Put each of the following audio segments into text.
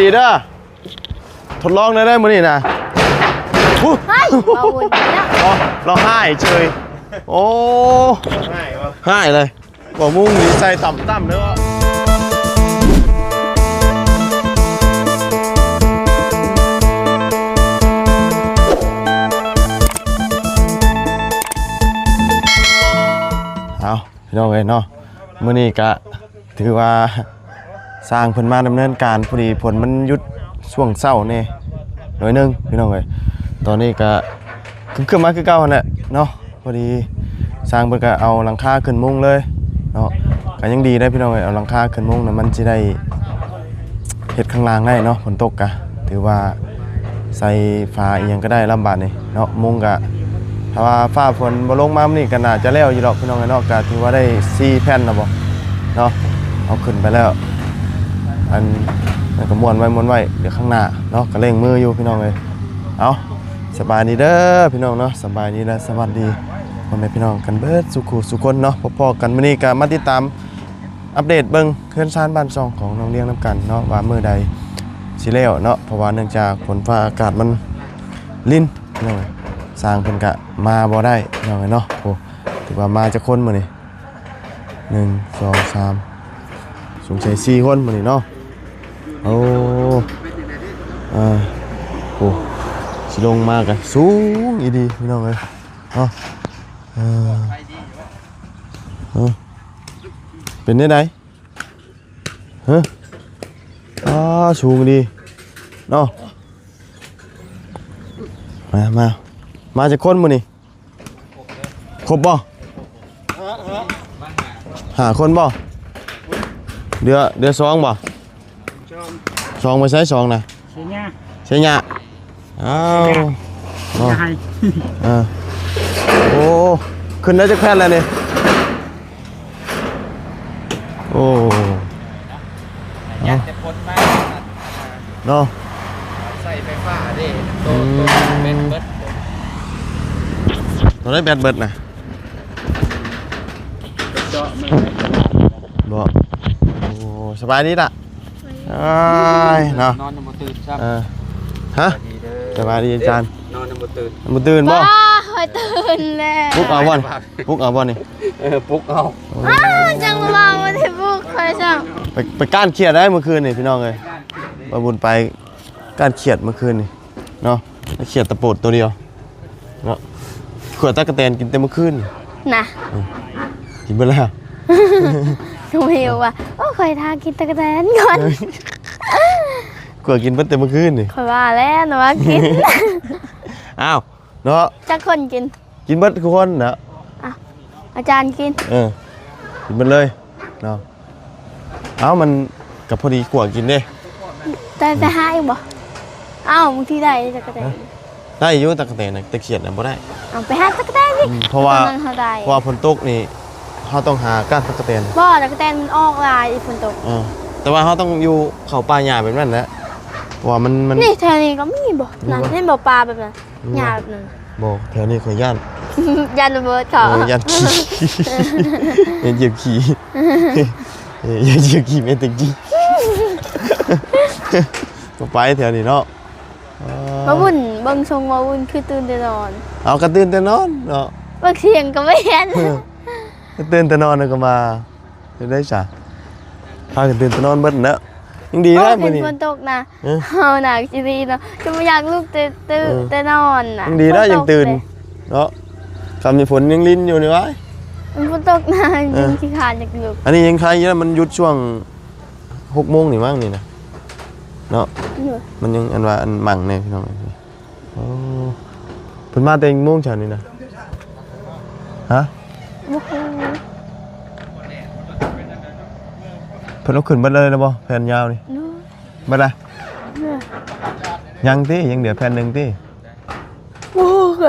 ดีๆเด้อทดลองได้มื้อนี้นะเฮ้ยมาวุ่นแล้ว อ๋อเราให้เฉยโอ้ให้เลยบ่มุ่งดีใส่ต่ำๆเด้อเอาพี่น้องเอ้ยเนาะมื้อนี้ก็ถือว่าสร้างเพิ่นมาดำเนินการพอดีผลมันหยุดช่วงเช้านี่หน่อยนึงพี่น้องเอ้ยตอนนี้ก็ขึ้นมาคือเก่านั่นแหละเนาะพอดีสร้างเพิ่นก็เอาหลังคาขึ้นมุงเลยเนาะก็ยังดีได้พี่น้องเอ้ยเอาหลังคาขึ้นมุงน่ะมันสิได้เฮ็ดข้างล่างได้เนาะฝนตกก็ถือว่าใส่ฝาอีหยังก็ได้ลำบากนี่เนาะมุงก็ถ้าว่าฟ้าฝนบ่ลงมานี่ก็น่าจะแล้วอยู่ดอกพี่น้องเอ้ยเนาะก็ถือว่าได้4แผ่นแล้วบ่เนาะเอาขึ้นไปแล้วอันนั้นก็ม้วนไว้เดี๋ยวข้างหน้าเนาะก็เร่งมืออยู่พี่น้องเอ้ยเอาสบายดีเด้อพี่น้องเนาะสบายดีและสวัสดีพ่อแม่พี่น้องกันเบิดสุขุสุคนเนาะพอๆกันมื้อนี้ก็มาติดตามอัปเดตเบิ่งเขื่อนชานบ้านซองของน้องเลี้ยงน้ำกันเนาะว่ามื้อใดสิแล้วเนาะเพราะว่าเนื่องจากฝนฟ้าอากาศมันลิ้นพี่น้องสร้างเพิ่นก็มาบ่ได้พี่น้องเนาะโอ้ถือว่ามาจักคนมื้อนี้1 2 3สงสัย4คนมื้อนี้เนาะโอ้โอ้สิลงมากันสูงอีดีพี่น้องเอ้ยเนาะเป็นได้ไดฮะสูงดีเนาะมาจากคนมื้อนี้ครบบ่หาคนบ่เดือ2บ่2ไปใช้2นะเสียหญ้าอ้าวโอ้ขึ้นได้จักแผ่นแล้วนี่โอ้อยากจะพ้นมาเนาะใส่ไฟฟ้าดิตัวเป็นเบิดตัวได้แบตเบิดนะบ่โอ้สบายดีล่ะเนาะนอนบ่ตื่นครับฮะสบายดีอาจารย์นอนบ่ตื่นบ่คอยตื่นแล้วปลุกเอาบ่นี่ปลุกเอาจังว่าบ่ได้ปลุกคอยจังไปก้านเขียดได้เมื่อคืนนี่พี่น้องเอ้ยบ่บุญไปก้านเขียดเมื่อคืนนี่เนาะเขียดตะโปดตัวเดียวเนาะขวดตะกะแตนกินแต่เมื่อคืนน่ะกินเบิดแล้วก็ไม่รู้ว่าโอ้คอยทากินตะกะแตนก่อนขวดกินเบิดแต่เมื่อคืนนี่คอยว่าแล้วนะว่ากินอ้าวเนาะจักคนกินเบิดทุกคนนะอาจารย์กินกินเบิดเลยเนาะมันกับพอดีขวดกินเด้แต่หาอีกบ่บางทีได้ตะกะแตนได้อยู่ตะกะแตนน่ะตะเขียดน่ะบ่ได้ไปหาตะกะแตนดิเพราะว่าฝนตกนี่เฮาต้องหาก้านตะกะแตนบ่ตะกะแตนมันออกลายฝนตกแต่ว่าเฮาต้องอยู่เข้าป่าหญ้าแบบนั้นแหละเพราะว่ามันนี่แถวนี้ก็มีบ่นั่นเห็นบ่ปลาแบบนั้นหญ้าแบบนั้นบ่แถวนี้ข่อยย่านระเบิดเขาย่านขี้เหยียบขี้เหยียบขี้แม่นตะกี้ก็ไปแถวนี้เนาะมาวุ่นเบิ่งทรงมาวุ่นคือตื่นแต่นอนเอากระตื่นแต่นอนเนาะบางเสียงก็ไม่เห็นตื่นแต่นอนก็มาได้จ้ะพากันตื่นแต่นอนเบิดแล้วยังดีนะมื้อนี้ฝนตกนะหนักสิดีเนาะจะไม่อยากลุกแต่นอนน่ะยังดีนะยังตื่นเนาะคำมีฝนยังลิ้นอยู่นี่วะฝนตกนะยังขี้ขาดอยากลุกอันนี้ยังใครอยู่นะมันหยุดช่วง6 โมงนี่มั้งนี่นะเนาะมันยังอันว่าอันหมั่งเนี่ยพี่น้องโอ้เพิ่นมาแต่โมงเช้านี่นะฮะเพิ่นเอาขึ้นเบิดเลยนะบ่แผ่นยาวนี่เบิดละยังติยังเหลือแผ่นนึงติโอ้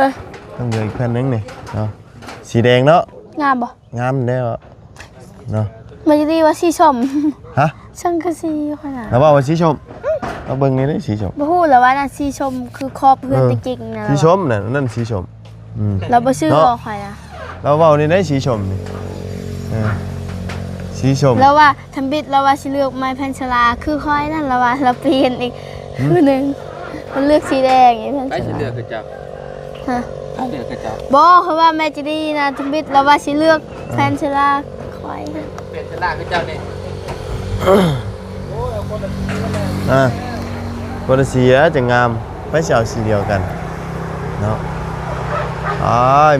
ยต้องเหลืออีกแผ่นนึงนี่เนาะสีแดงเนาะงามบ่งามแน่เนาะมันจะดีว่าสีชมฮะช่างคือสีขนาดแล้วว่าสีชมเอาเบิ่งนี่ได้สีชมบ่ฮู้แล้วว่านั่นสีชมคือครอบเพื่อนจริงๆนะสีชมนั่นสีชมเราบ่ชื่อบ่ค่อยนะเราเว้านี่ได้สีชมนี่ สีชม แล้วว่าทำบิดแล้วว่าสิเลือกไม้แพนชลาคือค่อยนั่นแล้วว่าเราเปลี่ยนอีกคือหนึ่งมันเลือกสีแดงอย่างนี้แพน ไอ้ ช สิ ลา เลือกคือจับ ฮะ ไอ้เลือกคือจับ บอกเขาว่าแม่จะดีนะทำบิดแล้วว่าสิเลือกแพนชลาค่อย เปลี่ยนฉลากคือจับนี่ คนละสีจะงามไปเสียวสีเดียวกันเนาะ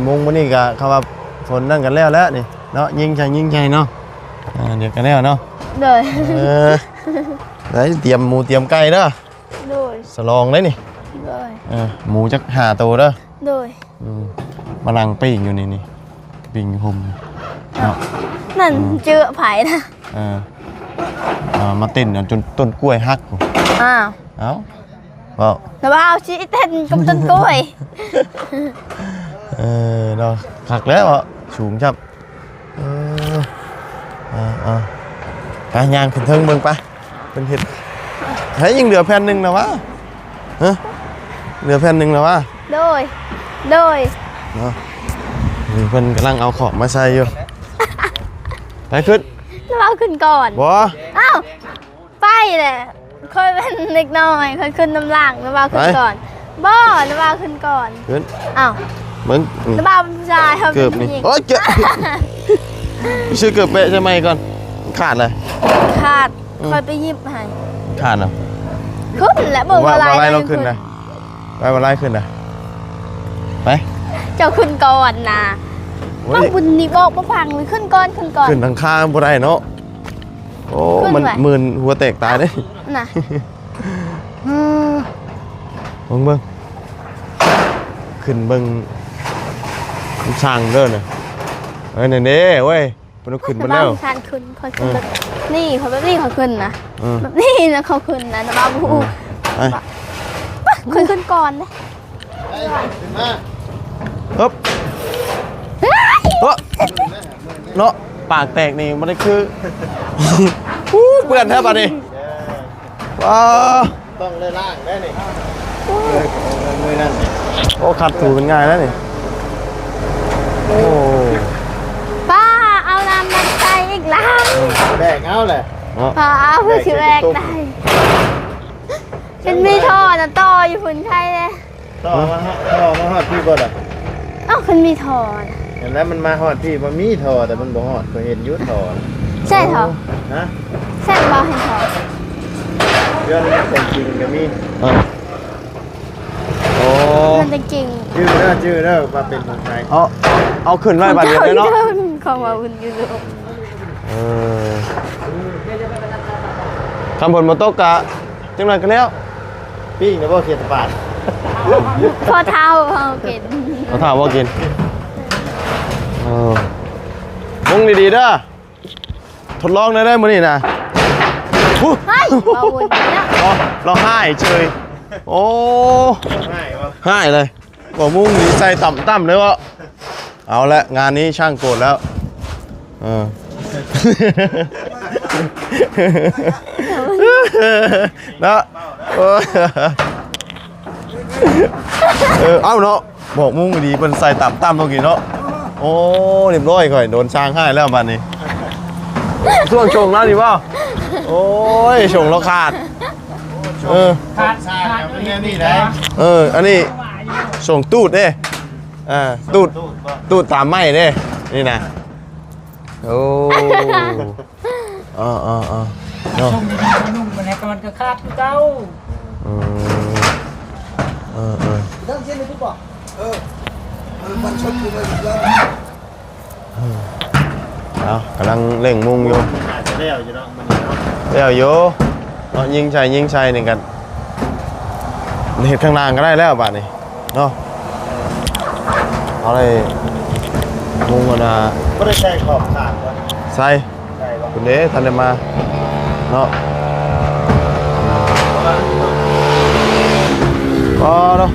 มุงมันนี่กะคำว่าฝนนั่งกันแล้วนี่เนาะยิงใจเนาะเดี๋ยวกันแล้วเนาะ โดย ไหนเตรียมหมูเตรียมไก่เด้อ โดย สลองเลยนี่ โดย หมูจัก5ตัวเด้อ โดย มานั่งปิ้งอยู่นี่ปิ้งห่มเนาะ นั่นเจอไผ่นะ มาเต้นจนต้นกล้วยหัก อ้าว เอ้าเว้า แล้วว่าเอาชี้เต้นกับต้นกล้วย เนาะหักแล้วอ่ะสูงจับไปย่างขึ้นเทิงเบิ่งไปเป็นเห็ดเฮ้ยยังเหลือแผ่นหนึ่งนะวะฮะเหลือแผ่นหนึ่งนะวะ โดย เนาะนี่เพิ่นกำลังเอาของมาใส่อยู่ไปขึ้น แล้วเอาขึ้นก่อน บ่ อ้าวไปแหละค่อยเป็นเล็กน้อยค่อยขึ้นน้ำหลังแล้วเอาขึ้นก่อนบ่แล้วเอาขึ้นก่อน ขึ้น อ้าว เบิ่งนี่ แล้วเอาเป็นผู้ชายเขา เกือบ เป็น นี่ ผู้หญิง โอ๊ยเกือบชื่อเกือบเป๊ะใช่ไหมก่อนขาดเลย ขาดค่อยไปหยิบให้ ขาดเหรอ ขึ้นแหละเบิ่ง ว่า อะไร ไล่เราขึ้นนะว่าไล่ขึ้นนะไป เจ้าขึ้นก่อนนะ โอ้ บ้าย บุญนี่บอกมาฟังเลยขึ้นก่อน ขึ้นทางข้างบ่ได้เนาะโอ้ ขึ้น มัน ไหว หมื่นหัวแตกตายเด้ น่ะ เบิ่งขึ้นเบิ่งช่างเด้อน่ะเอ้ยนี่เว้ยเพิ่นเอาขึ้นมาแล้ว ชานขึ้นค่อยขึ้นแบบนี่เขาแบบนี้เขาขึ้นนะ อืม แบบนี้นะเขาขึ้นนะนะบ้าบู ไป ค่อยขึ้นก่อนนะ ฮึบเฮ้อเนาะปากแตกนี่มันได้คือเปื้อนแทบอ่ะนี่ว้า ต้องเลยล่างได้นี่มือนั่น โอ้ขัดถูเป็นง่ายแล้วนี่โอ้ ป้าเอาน้ำมันใส่อีกแล้ว แบกเอาเลย เนาะ ป้าเอาเพื่อชิแรกได้ฉันมีท่อนะต่ออยู่ฝุ่นไทยเลย ต่อมาฮอดพี่บ่ล่ะ เอ้าคุณมีท่อนะ เห็นแล้วมันมาฮอดพี่มันมีท่อแต่มันบ่ฮอดก็เห็นอยู่ท่อ ใช่ท่อ ฮะ ใช่บ่เห็นท่อ เรื่องนี้เป็นจริงก็มี โอ้ มันจะจริง ชื่อเด้อมาเป็นคนไทย เอาขึ้นไว้บัดเดียวเลยเนาะ ของมาอุ่นอยู่ลูก คำผลมาตกกะจังไรกันแล้ว ปิ้งนะบ่เขียนปาด พอเท้าเขาเก็น เขาถามว่ากินมุงดีๆเด้อทดลองได้มื้อนี้นะ เฮ้ยมาอุ่นเนี่ย เราให้เฉยโอ้ ง่ายวะ ให้เลยบอกมุงดีใส่ต่ำๆเลยวะเอาละงานนี้ช่างโกรธแล้วนะเอาเนาะบอกมุ้งดีเป็นใส่ต่ำเมื่อกี้เนาะโอ้เรียบร้อยก่อยโดนช้างให้แล้วบัดนี้ช่วงชงแล้วดิว่าโอ้ยชงแล้วขาดขาดมันแน่นี่ได้ อันนี้ส่งตูดเด้ตูดตามไม้เด้นี่นะโอ้เนาะ นุ่มมันไหนก่อนก็คาดเจ้า เอากำลังเร่งมุงอยู่ อาจจะแล้วอยู่เนาะมันเนาะ เดี๋ยวโยเนาะยิงชัยนี่กันเห็ดข้างล่างก็ได้แล้วบาดนี้เนาะเอาเลยมุงกันนะ บ่ได้ใส่ขอบขาดวะ ใส่ ใส่บ่ คุณเด้ทันได้มาเนาะก็เนาะ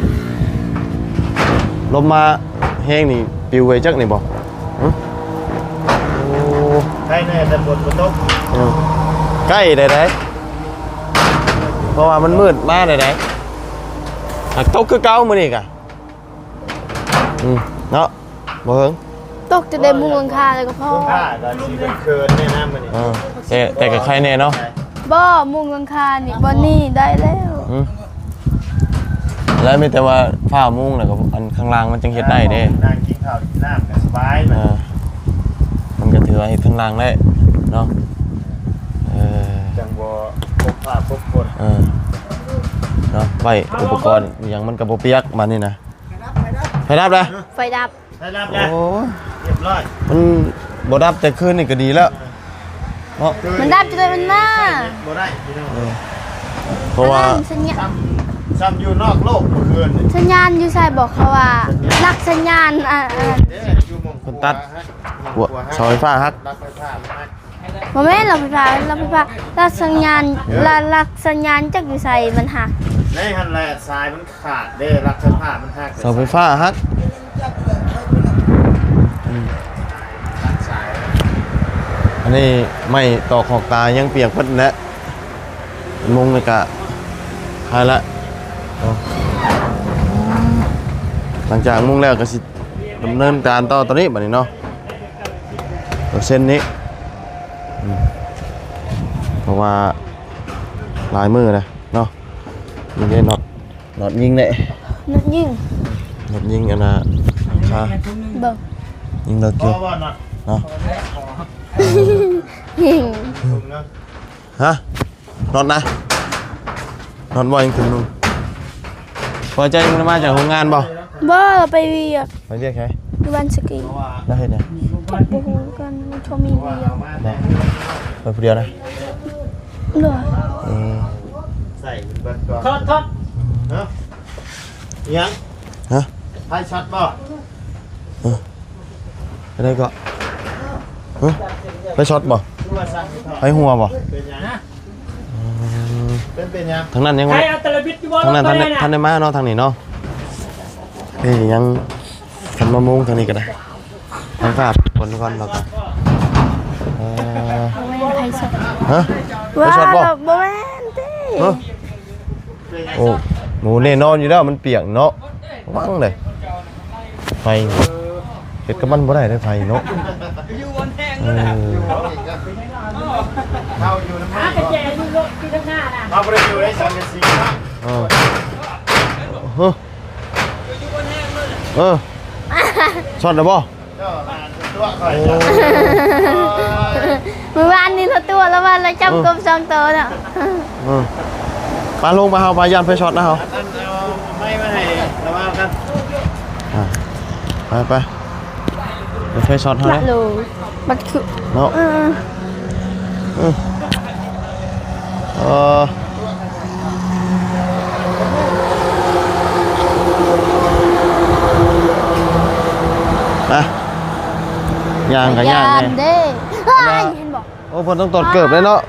ลมมาแห้งนี่ปิวไว้จักนี่บ่โอ้ ใครแน่แต่ฝนบ่ตก ใกล้ได้เพราะว่ามันมืดมากได้หากตกคือเก่ามื้อนี้กะเนาะบ่เฮิง ตกจะได้มุงหลังคาเลยก็พอ ผ้าก็สีเป็นเคิร์นเนี่ยนะมันนี่ แต่กับใครแน่เนาะ บ่มุงหลังคานี่บ่นี่ได้แล้ว แล้วมีแต่ว่าผ้ามุ้งแล้วก็อันข้างล่างมันจังเฮ็ดได้เด้ นั่งกินข้าวกินน้ำกันสบายมัน มันก็ถือว่าเฮ็ดข้างล่างได้เนาะจังบ่พบผ้าพบคน เนาะไว้อุปกรณ์อหย่างมันก็บ่เปียกมานี่นะไฟดับเลย ไฟดับ ได้รับแล้ว โอ้ย เรียบร้อย มันบ่ดับแต่คืนนี่ก็ดีแล้วเนาะ มันดับจะได้มันมา บ่ได้พี่น้อง เพราะว่า สัญญาณ ซ้ำอยู่นอกโลกเมื่อคืนนี่ สัญญาณอยู่ใส่บอกเขาว่ารักสัญญาณเด้อยู่หม่อง คนตัดหัวเสาไฟฟ้าฮัก รักไฟฟ้ามันฮัก บ่แม่นเราไฟฟ้ารักสัญญาณรักสัญญาณจักอยู่ใส่มันหัก ในหันแหละทรายมันขาดเด้รักไฟฟ้ามันฮัก เสาไฟฟ้าฮัก รักสาย อันนี้ไม่ตอกขอบตายังเปียกเพิ่นแหละมุงนี่ก็หายละเอาหลังจากมุงแล้วก็สิดำเนินการต่อตอนนี้บัดนี้เนาะตัวเส้นนี้เพราะว่าลายมือนะเนาะนี่ได้น็อตยิงได้ นักยิง น็อตยิงอันน่ะค่ะ เบิ่ง ยิงเรา บ่ เกี่ยว บ่เนาะ เนาะ ยิง ลุงเนาะ ฮะน็อตนะน็อตบ่ยิงถึงลุงพอใจมันมาจากโรงงานบ่ บ่ไปเวียก ไปเรียกใคร อยู่บ้านสกี เพราะว่า ได้เฮ็ดหยัง บ่ฮู้กันชมมีเวียก ได้ไปผู้เดียวนะ เหรอ ใส่เป็นเบิดก่อน ทอด เนาะยัง ฮะ ไฟช็อตบ่ ไปได้ก็ไปช็อตบ่ คือว่าสั่งอยู่เถอะ ไปหัวบ่ เป็นยังเป็นยัง ทางนั้นยัง ใคร บ่ เอาตะลบิดอยู่บน ทางนั้น รถ ท่าน ไป ได้มาเนาะทางนี้เนาะนี่ยังขันมะม่วงทางนี้ก็ได้ทางฝาดคนก่อนเราก็ บ่แม่นไผสด ฮะไป ว่า ช็อตบ่ บ่แม่นติ ฮะโอ้หมูแน่นอนอยู่แล้วมันเปียกเนาะวังเลยไฟเฮ็ดกับมันบ่ได้ได้ไฟเนาะ อยู่บนแทง เออ เข้าอยู่น้ำมัน กระแจอยู่รถที่ข้างหน้าน่ะ เอาไปอยู่ได้สองกันสี่เนาะ ช็อตแล้วบ่ เจ้ามาตัวคอยจับ เมื่อวานนี้เราตัวแล้วว่าเราจับกบ2ตัวน่ะ ปลาลงไปเฮาปลาย่านไฟช็อตนะเฮา อันเอาไม่มาให้ระวังกัน ไปเดี๋ยวไฟช็อตเฮา บั เล ด ย โลบัดคือ เนาะย่างกับย่าง ยาม เนี่ย เด้เฮ้ยเห็นบ่ โอ้เพิ่นต้องตอดเกิบเลยเนาะ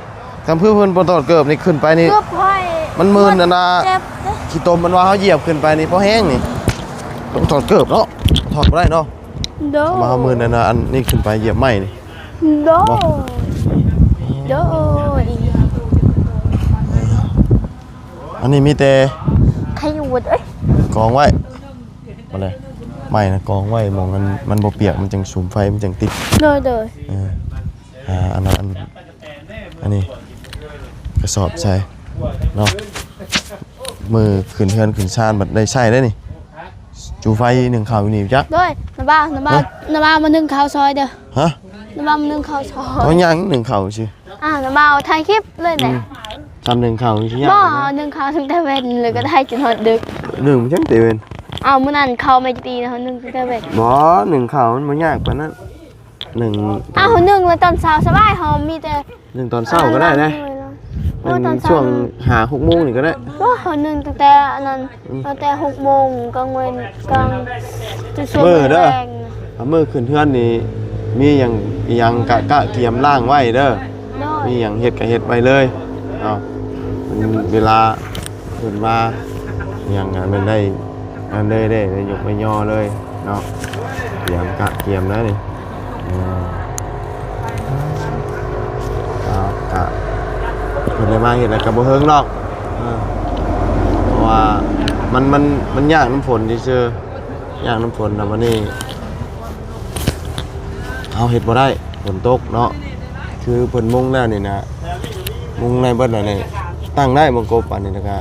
คำเพื่อเพิ่นบ่ตอดเกิบนี่ขึ้นไปนี่ เกือบห้อย มันมึนน่ะนะ เจ็บเด้ ขี้ตมมันว่าเขาเหยียบขึ้นไปนี่เพราะแห้งนี่ต้องถอดเกิบเนาะถอดบ่ได้เนาะ โด มาเอามือนั่นนะอันนี้ขึ้นไปเหยียบไม้นี่ โดโด อันนี้มีแต่ ใครอยู่วดเอ้ย กองไว้มาเลยไม้นะกองไว้มองมันบ่เปียกมันจังสูมไฟมันจังติด โดยโดย อันนั้นอันนี้กระสอบใส่เนาะมือขึ้นเฮือนขึ้นชานบัดได้ใช้ได้นี่จูไฟหนึ่งข่าวอยู่นี่จัก โดยน้าบ้านมานึ่งข้าวซอยเด้อ ฮะ น้าบ้านมานึ่งข้าวซอย เอายังหนึ่งข่าวสิ น้าบ้านเอาถ่ายคลิปเลยแหละ ทำหนึ่งข่าวสิยัง บ่นึ่งข้าวถึงแต่เว้นเลยก็ได้จนฮอดดึก หนึ่งมันจังเตเวน เอามื้อนั้นข้าวไม่ตีนะนึ่งถึงแต่เว้น บ่หนึ่งข่าวมันบ่ยากปานนั้นหนึ่ง นึ่งแล้วตอนเช้าสบายหอมมีแต่ หนึ่งตอนเช้าก็ได้นะห ตอน นึ่ง เช้า ช่วง6 โมงนี่ก็ได้ ว่าเขานึ่งตั้งแต่อันนั้นตั้งแต่6 โมงกลางวันกลางจะช่วงแรง เอามือขึ้นเฮือนนี่มีอย่างกะเกียมล่างไว้เด้อ โดย มีอย่างเฮ็ดก็เฮ็ดไปเลยมันเวลาขึ้นมาอย่างนั้นมันได้อันได้ยกไปย่อเลยเนาะเตรียมกะเกียมแล้วนี่กะเพิ่นได้มาเฮ็ดแล้วก็บ่เฮิงหรอกเพราะว่ามันยากน้ำฝนซื่อๆยากน้ำฝนนะวันนี้ เอาเฮ็ดบ่ได้ฝนตกเนาะคือเพิ่นมุงแล้วนี่นะมุงในเบิดแล้วนี่ตั้งได้บงกบอันนี้แล้วก็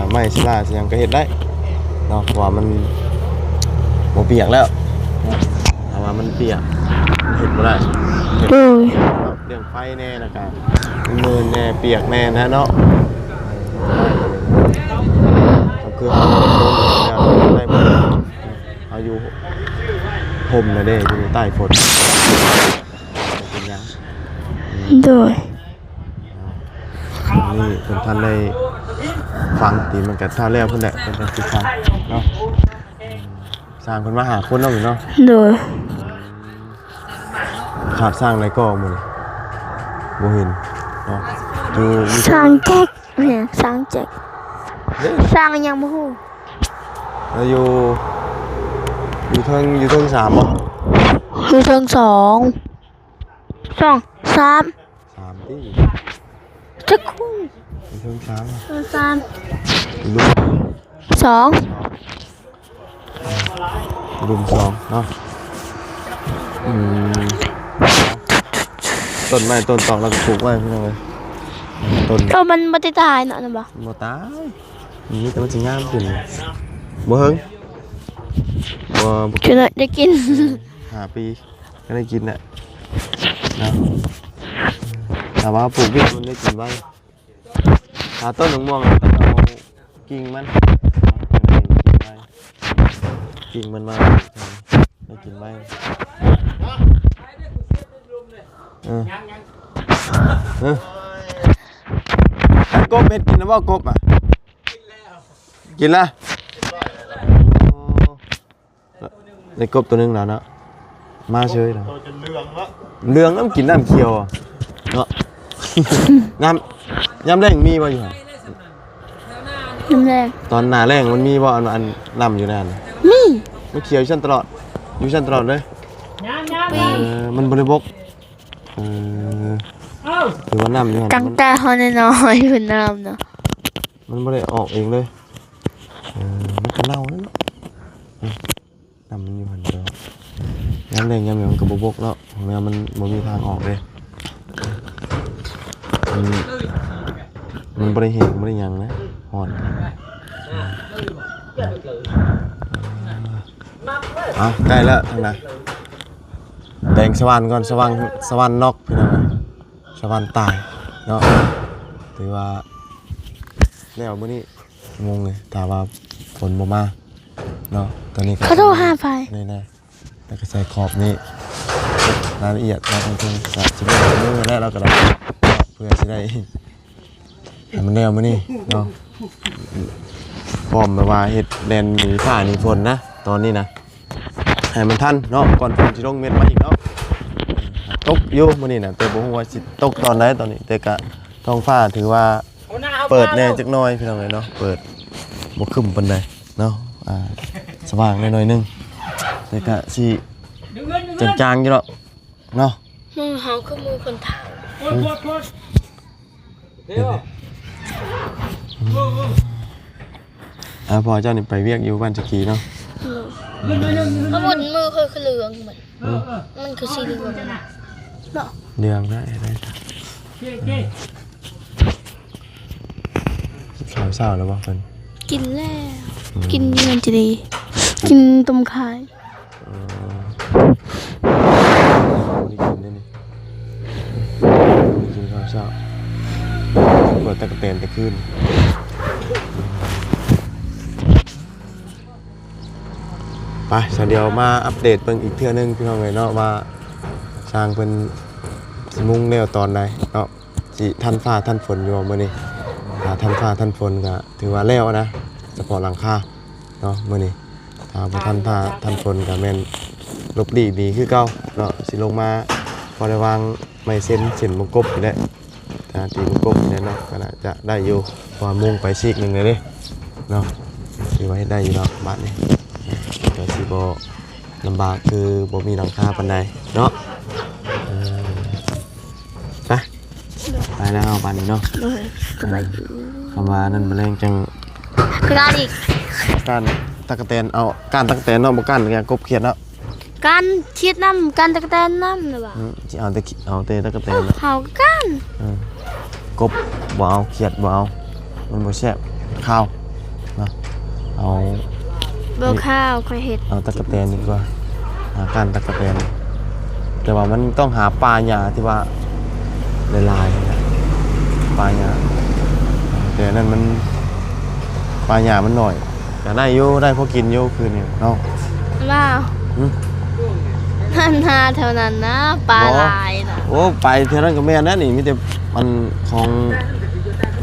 ไม้ศิลาสิหยังก็เฮ็ดได้เนาะเพราะว่ามันบ่เปียกแล้วถ้าว่ามันเปียกเฮ็ดบ่ได้เฮ็ด โดย เรื่องไฟแน่แล้วก็มือแน่เปียกแน่นะเนาะก็คือเอาได้บ่เอาอยู่ห่มน่ะเด้อยู่ใต้ฝนเป็นหยัง โดย นี่เพิ่นท่านได้ฟังตีมันก็ท่าแล้วเพิ่นแหละเพิ่นก็สิฟังเนาะสร้างเพิ่นมาหาคนเนาะอยู่เนาะ โดย ขาดสร้างอะไรก็หมดเลยบ่เห็นเนาะอยู่ สร้างแจ็คเนี่ยสร้างแจ็คสร้างยังบ่ฮู้ แล้วอยู่เทิง3บ่ คือเทิง2 3 3ติ จักคู่ อยู่เทิง3 เทิง3 ลุม 2 ลุม2เนาะต้นไม้ต้นตอกแล้วก็ปลูกไว้พี่น้องเอ้ยต้น ก็มันบ่ได้ตายเนาะนะบ่ บ่ตายนี่แต่มันสิงามขึ้นบ่เฮิงบ่ คือได้กิน 5 ปีก็ได้กินแหละนะแต่ว่าปลูกพริกมันได้กินไว้ถ้าต้นมะม่วงต้องเอากิ่งมันกิ่งมันมาได้กินไว้กบเห็ดกินนะว่ากบอ่ะกินแล้วได้กบตัวนึงแล้วนะมาเฉยนะเรื่องน้ำกินน้ำเคียวเนาะ น้ำแรงมีบ่อยู่ฮะ น้ำแดง ตอนหน้าแรงมันมีบ่อันน้ำอยู่นั่น มี มันเขียวอยู่ชั้นตลอดอยู่ชั้นตลอดเลย มันบริบกหรือว่าน้ำอยู่หั่น ตั้งแต่เฮาน้อยๆเพิ่นน้ำเนาะ มันไม่ได้ออกเองเลยมันก็เน่าแล้วเนาะน้ำมันอยู่หันเดียวน้ำแรงยามเหนียวมันก็บบกแล้วของเรามันบ่มีทางออกเลยมันบริเหตุบริยังนะห่อนใกล้แล้วทางนั้นแดงสว่านก่อนสว่านนอกพี่น้องสว่านตายเนาะถือว่าแล้วมื้อนี้งงเลยถ้าว่าฝนบ่มาเนาะตอนนี้ก็ เขาโทรหาไฟ นี่ๆแล้วก็ใส่ขอบนี้รายละเอียดเราต้องจะสิได้มือแล้วเราก็ได้เพื่อสิได้ให้มันแล้วมื้อนี้เนาะพร้อมแบบว่าเฮ็ดแดนหนีฟ้าหนีฝนนะตอนนี้นะให้มันทันเนาะก่อนฝนสิลงเม็ดมาอีกเนาะตกอยู่มื้อนี้น่ะแต่บ่ฮู้ว่าสิตกตอนใดตอนนี้แต่ก็ท้องฟ้าถือว่าเปิดแน่จักหน่อยพี่น้องเอ้ยเนาะเปิดบ่ครึ้มปานใดเนาะสว่างหน่อยๆนึงแต่ก็สิจางๆอยู่ดอกเนาะ มือเฮาคือมือคนเฒ่า พอเจ้านี่ไปเวียกอยู่บ้านจักรีเนาะ เขาหมดมือคือเหลืองเหมือนมันคือสีเหลืองเนาะ เรื่องได้ข้าวเช้าแล้วบ่เพิ่น กินแล้วกินมันจะดีกินต้มไข่ นี่กินได้นี่กินข้าวเช้าเปิดตะกะแตนแต่คืนไปซะเดี๋ยวมาอัปเดตเบิ่งอีกเทื่อนึงพี่น้องเอ้ยเนาะว่าสร้างเพิ่นสิมุ่งแนวตอนใดเนาะสิทันฟ้าทันฝนอยู่บ่มื้อนี้ถ้าทันฟ้าทันฝนก็ถือว่าแล้วนะเฉพาะหลังคาเนาะมื้อนี้ถ้าบ่ทันฟ้าทันฝนก็แม่นลบหลีกดีคือเก่าเนาะสิลงมาพอได้วางไม้เส้นวงกบอยู่ได้ถ้าตีวงกบอยู่ได้เนาะก็น่าจะได้อยู่เพราะว่ามุ่งไปซีกหนึงเลยเด้เนาะสิว่าเฮ็ดได้อยู่ดอกบ้านนี้ก็สิบ่ลำบากคือบ่มีหลังคาปานใดเนาะไปแล้วเอาปานนี้เนาะ สบายดี คำว่านั่นแมลงจัง กระดาษอีก ก้านตะกะแตนเอาก้านตะกะแตนเนาะบ่ก้านกบเขียดเนาะ กันคิดน้ำกันตะกะแตนน้ำหรือเปล่า สิเอาแต่ตะกะแตนนะ เผากัน กบบ่เอาเขียดบ่เอามันบ่แซ่บข้าวเนาะเอา เบลข้าวค่อยเห็ด เอาตะกะแตนดีกว่าหาการตะกะแตนแต่ว่ามันต้องหาปลาหญ้าที่ว่าลายๆนะปลาหญ้าแต่นั่นมันปลาหญ้ามันหน่อยแต่ได้อยู่ได้พอกินอยู่คืนนี้เนาะ ว้าว อืม นั่นนาแถวนั้นนะปลาลายนะ โอ้ไปเท่านั้นก็แม่นนะนี่มีแต่มันของ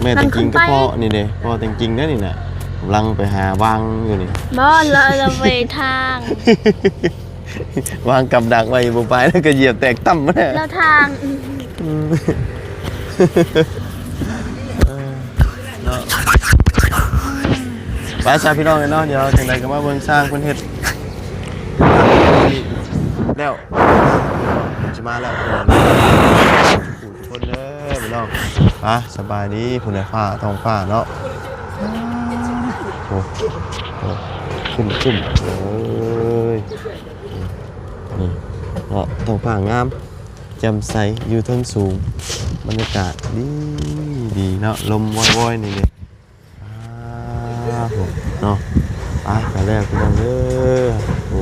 แม่แต่งจริงก็พ่อนี่เด้พ่อแต่งจริงนะนี่น่ะกำลังไปหาวางอยู่นี่ บอลเราไปทาง วางกับดักไว้บ่ไปแล้วก็เหยียบแตกตั้มมาแน่ เราทาง เนาะไปชาพี่น้องเลยเนาะเดี๋ยวจังใดก็มาเบิ่งสร้างเพิ่นเฮ็ดแล้วสิมาแล้วทุกคนเด้อพี่น้องสบายดีพุ่นน่ะฟ้าท้องฟ้าเนาะโอ้ขึ้นโอ้ยนี่เนาะท้องฟ้างามแจ่มใสอยู่เทิงสูงบรรยากาศดีเนาะลมว่อยๆนี่เลยเนาะไปแล้วพี่น้องเด้อโอ้